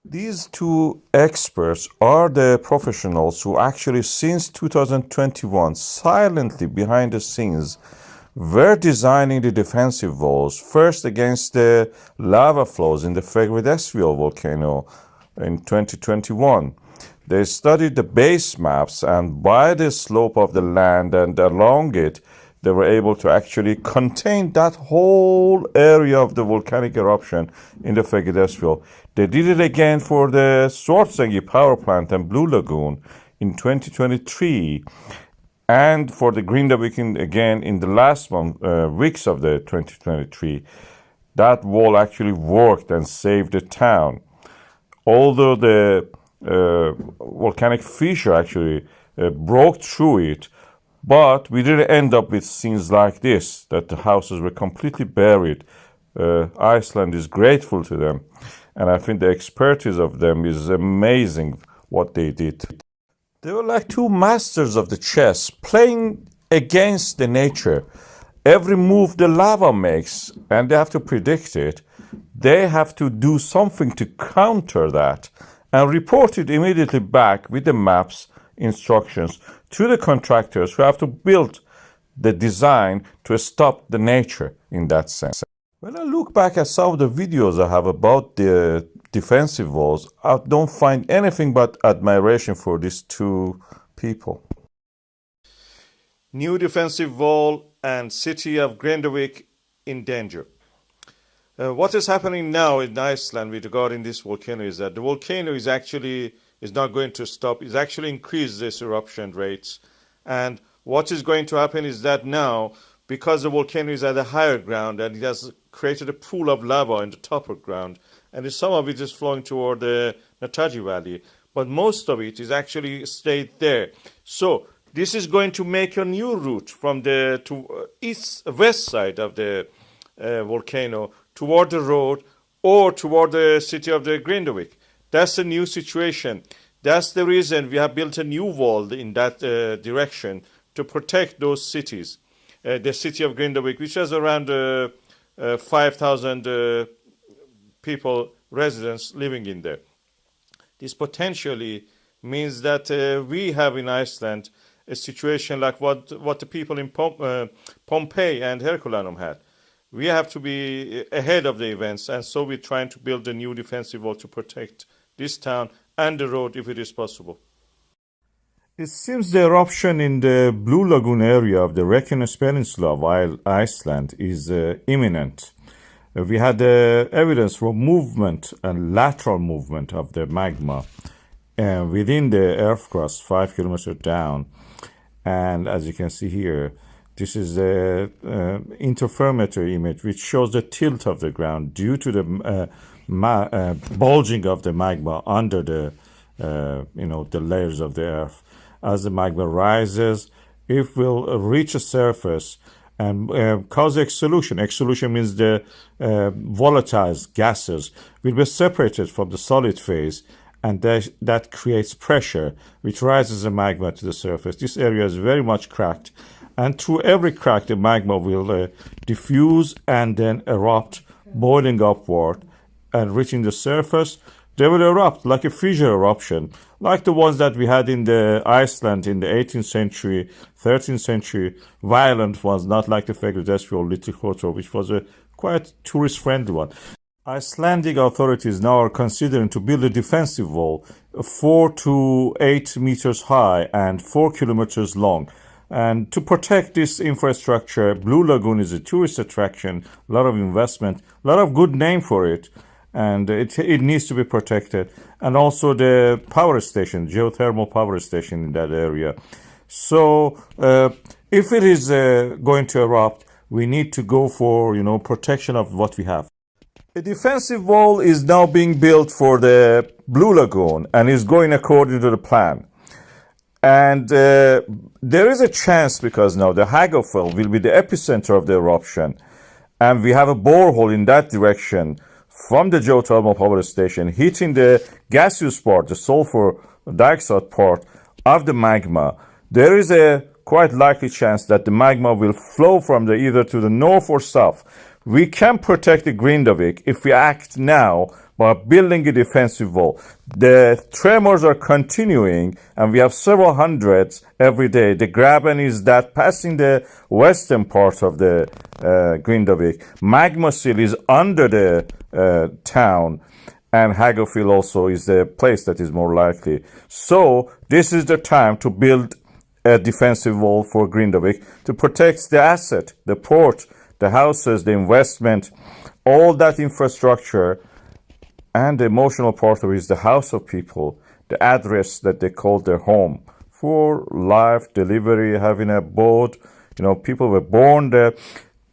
These two experts are the professionals who actually, since 2021, silently behind the scenes, were designing the defensive walls, first against the lava flows in the Fagradalsfjall volcano in 2021. They studied the base maps, and by the slope of the land and along it, they were able to actually contain that whole area of the volcanic eruption in the Fagradalsfjall. They did it again for the Svartsengi power plant and Blue Lagoon in 2023, and for the Grindavík again in the last weeks of the 2023. That wall actually worked and saved the town. Although the volcanic fissure actually broke through it, but we didn't end up with scenes like this, that the houses were completely buried. Iceland is grateful to them, and I think the expertise of them is amazing what they did. They were like two masters of the chess, playing against the nature. Every move the lava makes, and they have to predict it, they have to do something to counter that and report it immediately back with the maps, instructions to the contractors who have to build the design to stop the nature in that sense. When I look back at some of the videos I have about the defensive walls, I don't find anything but admiration for these two people. New defensive wall and city of Grindavík in danger. What is happening now in Iceland with regarding this volcano is that the volcano is not going to stop. It's actually increased its eruption rates. And what is going to happen is that now, because the volcano is at a higher ground and it has created a pool of lava in the top of ground, and some of it is flowing toward the Nataji Valley, but most of it is actually stayed there. So this is going to make a new route from the west side of the volcano toward the road or toward the city of the Grindavík. That's a new situation. That's the reason we have built a new wall in that direction to protect those cities. The city of Grindavík, which has around 5,000 people, residents living in there. This potentially means that we have in Iceland a situation like what the people in Pompeii and Herculaneum had. We have to be ahead of the events, and so we're trying to build a new defensive wall to protect this town and the road if it is possible. It seems the eruption in the Blue Lagoon area of the Reykjanes Peninsula of Iceland is imminent. We had evidence for movement and lateral movement of the magma within the earth crust 5 kilometers down. And as you can see here, this is the interferometer image, which shows the tilt of the ground due to the bulging of the magma under the layers of the earth. As the magma rises, it will reach a surface and cause exsolution. Exsolution means the volatile gases will be separated from the solid phase, and that creates pressure, which rises the magma to the surface. This area is very much cracked, and through every crack, the magma will diffuse and then erupt, boiling upward and reaching the surface. They will erupt like a fissure eruption, like the ones that we had in the Iceland in the 18th century, 13th century, violent ones, not like the Fagradalsfjall Little Kotor, which was a quite tourist-friendly one. Icelandic authorities now are considering to build a defensive wall 4 to 8 meters high and 4 kilometers long. And to protect this infrastructure, Blue Lagoon is a tourist attraction, a lot of investment, a lot of good name for it, and it needs to be protected. And also the power station, geothermal power station in that area. So if it is going to erupt, we need to go for protection of what we have. A defensive wall is now being built for the Blue Lagoon and is going according to the plan. And there is a chance, because now the Hagafell will be the epicenter of the eruption, and we have a borehole in that direction from the geothermal power station hitting the gaseous part, the sulfur dioxide part of the magma. There is a quite likely chance that the magma will flow from either to the north or south. We can protect the Grindavík if we act now by building a defensive wall. The tremors are continuing, and we have several hundreds every day. The Graben is that passing the western part of the Grindavík. Magma seal is under the town, and Haggerfield also is the place that is more likely. So this is the time to build a defensive wall for Grindavík to protect the asset, the port, the houses, the investment, all that infrastructure. And the emotional part of it is the house of people, the address that they call their home. For life, delivery, having a boat, people were born there.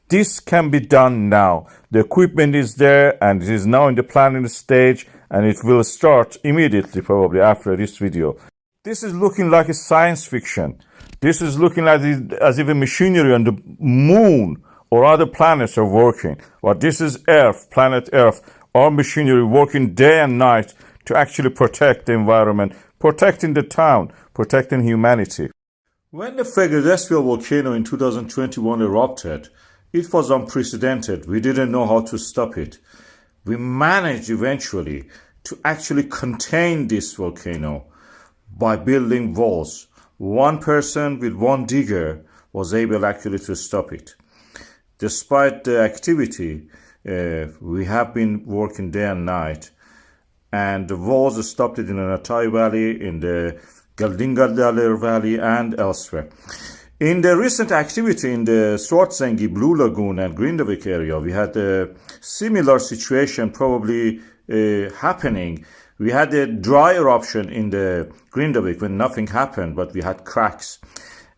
This can be done now. The equipment is there, and it is now in the planning stage, and it will start immediately, probably after this video. This is looking like a science fiction. This is looking like as if a machinery on the moon or other planets are working. But this is Earth, planet Earth, our machinery working day and night to actually protect the environment, protecting the town, protecting humanity. When the Fagradalsfjall volcano in 2021 erupted, it was unprecedented. We didn't know how to stop it. We managed eventually to actually contain this volcano by building walls. One person with one digger was able actually to stop it. Despite the activity, we have been working day and night, and the walls stopped it in the Natai Valley, in the Grindavík Valley, and elsewhere. In the recent activity in the Svartsengi, Blue Lagoon, and Grindavík area, we had a similar situation probably happening. We had a dry eruption in the Grindavík when nothing happened, but we had cracks,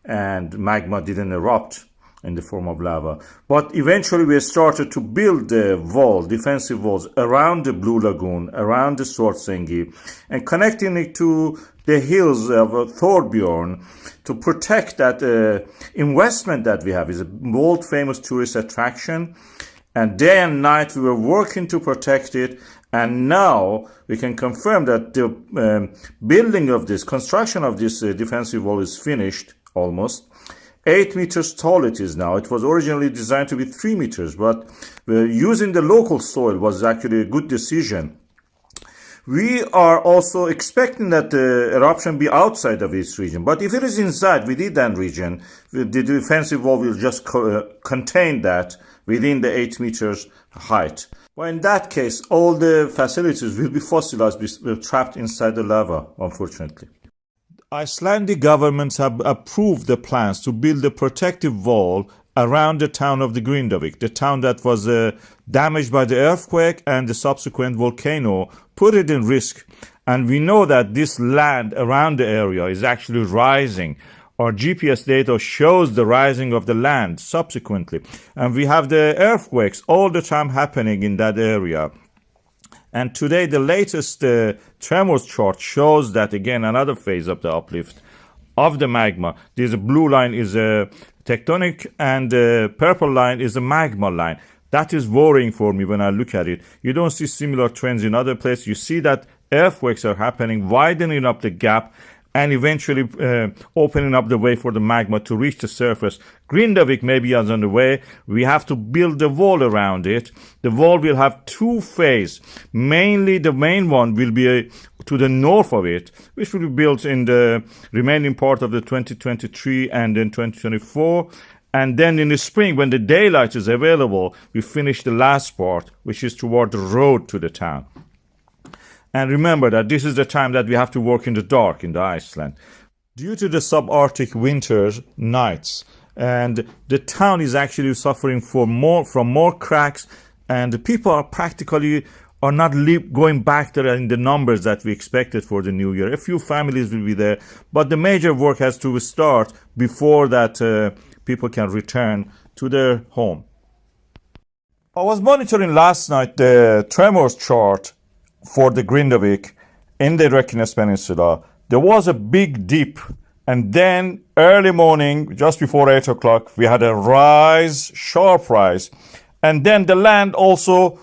and magma didn't erupt in the form of lava. But eventually we started to build the wall, defensive walls around the Blue Lagoon, around the Svartsengi, and connecting it to the hills of Thorbjorn to protect that investment that we have. It's a world famous tourist attraction, and day and night we were working to protect it. And now we can confirm that the building of this, construction of this defensive wall is finished almost. 8 meters tall it is now. It was originally designed to be 3 meters, but using the local soil was actually a good decision. We are also expecting that the eruption be outside of this region, but if it is inside, within that region, the defensive wall will just contain that within the 8 meters height. Well, in that case, all the facilities will be fossilized, trapped inside the lava, unfortunately. Icelandic governments have approved the plans to build a protective wall around the town of the Grindavík, the town that was damaged by the earthquake and the subsequent volcano, put it in risk. And we know that this land around the area is actually rising. Our GPS data shows the rising of the land subsequently. And we have the earthquakes all the time happening in that area. And today, the latest tremors chart shows that, again, another phase of the uplift of the magma. This blue line is a tectonic, and the purple line is a magma line. That is worrying for me when I look at it. You don't see similar trends in other places. You see that earthquakes are happening, widening up the gap, and eventually opening up the way for the magma to reach the surface. Grindavík maybe is on the way. We have to build the wall around it. The wall will have two phases. Mainly the main one will be to the north of it, which will be built in the remaining part of the 2023 and then 2024. And then in the spring, when the daylight is available, we finish the last part, which is toward the road to the town. And remember that this is the time that we have to work in the dark in the Iceland. Due to the subarctic winters, nights, and the town is actually suffering from more cracks, and the people are practically not going back there in the numbers that we expected for the new year. A few families will be there, but the major work has to start before that people can return to their home. I was monitoring last night the tremors chart for the Grindavík in the Reykjanes Peninsula. There was a big dip, and then early morning, just before 8 o'clock, we had a rise, sharp rise, and then the land also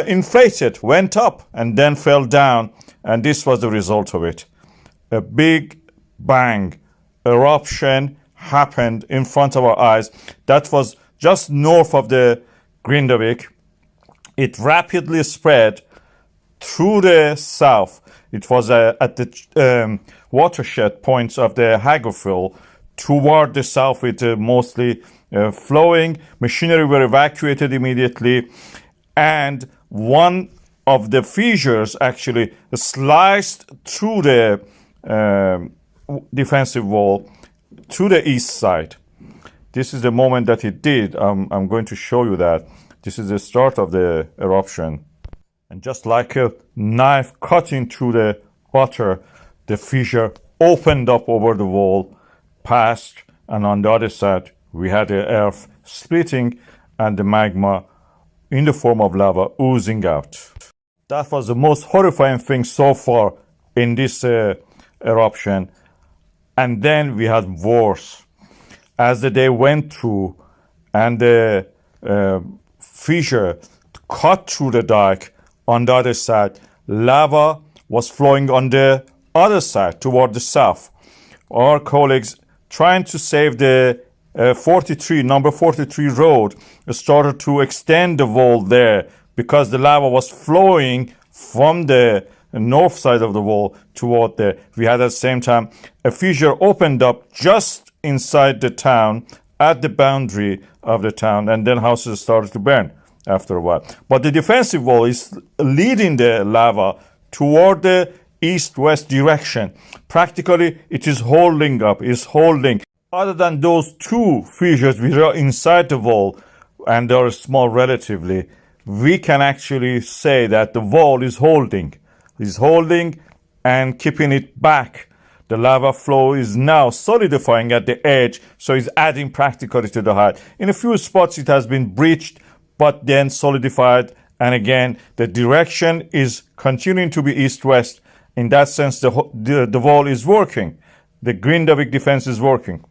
inflated, went up, and then fell down, and this was the result of it. A big bang, eruption happened in front of our eyes. That was just north of the Grindavík. It rapidly spread through the south. It was at the watershed points of the Fagradalsfjall toward the south with mostly flowing. Machinery were evacuated immediately, and one of the fissures actually sliced through the defensive wall to the east side. This is the moment that it did. I'm going to show you that. This is the start of the eruption. And just like a knife cutting through the water, the fissure opened up over the wall, passed, and on the other side, we had the earth splitting and the magma in the form of lava oozing out. That was the most horrifying thing so far in this eruption. And then we had worse. As the day went through and the fissure cut through the dike, on the other side, lava was flowing on the other side toward the south. Our colleagues trying to save the number 43 road started to extend the wall there because the lava was flowing from the north side of the wall toward there. We had at the same time a fissure opened up just inside the town at the boundary of the town, and then houses started to burn after a while. But the defensive wall is leading the lava toward the east-west direction. Practically, it is holding up, is holding. Other than those two fissures which are inside the wall, and they are small relatively, we can actually say that the wall is holding and keeping it back. The lava flow is now solidifying at the edge, so it's adding practically to the height. In a few spots, it has been breached, but then solidified. And again, the direction is continuing to be east-west. In that sense, the wall is working. The Grindavík defense is working.